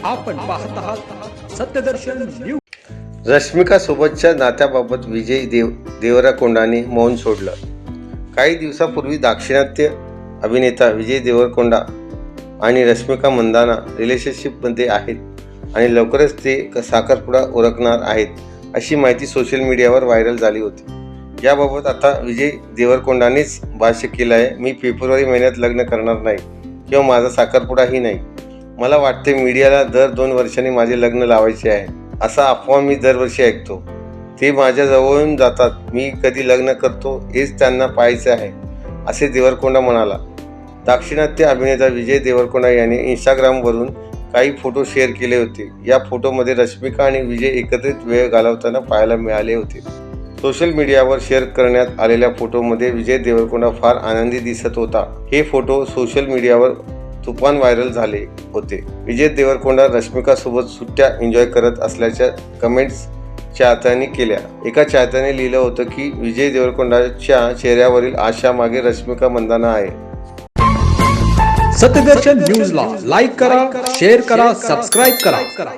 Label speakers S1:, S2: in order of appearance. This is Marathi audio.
S1: आपण पाहत आहात सत्यदर्शन न्यूज।
S2: रश्मिका सोबतच्या नात्याबाबत विजय देवरकोंडाने मौन सोडलं। काही दिवसापूर्वी दाक्षिणात्य अभिनेता विजय देवरकोंडा आणि रश्मिका मंदाना रिलेशनशिपमध्ये आहेत आणि लवकरच ते साखरपुडा उरकणार आहेत अशी माहिती सोशल मीडियावर व्हायरल झाली होती। याबाबत आता विजय देवरकोंडानेच भाष्य केलं आहे। मी फेब्रुवारी महिन्यात लग्न करणार नाही किंवा माझा साखरपुडाही नाही। मला वाटते मीडियाला दर 2 वर्षांनी माझे लग्न लावायचे आहे असा अफवा मी दरवर्षी ऐकतो। ते माझ्या जवळून जातात, मी कधी लग्न करतो हेच त्यांना पाहायचे आहे असे देवरकोंडा म्हणाला। दाक्षिणात्य अभिनेता विजय देवरकोंडा याने इंस्टाग्रामवरून काही फोटो शेअर केले होते। या फोटोमध्ये रश्मिका आणि विजय एकत्रित वेळ घालवताना पाहायला मिळाले होते। सोशल मीडियावर शेअर करण्यात आलेल्या फोटोमध्ये विजय देवरकोंडा फार आनंदी दिसत होता। हे फोटो सोशल मीडियावर तुफान व्हायरल झाले होते। विजय देवरकोंडा रश्मिका सोबत सुट्ट्या एन्जॉय करत असल्याच्या कमेंट्स चाहत्यांनी केल्या। एका चाहत्याने लिहिलं होतं की विजय देवरकोंडाच्या चेहऱ्यावरील आशा मागे रश्मिका मंदाना आहे।
S1: सत्यदर्शन न्यूजला लाईक करा, शेअर करा, सबस्क्राईब करा।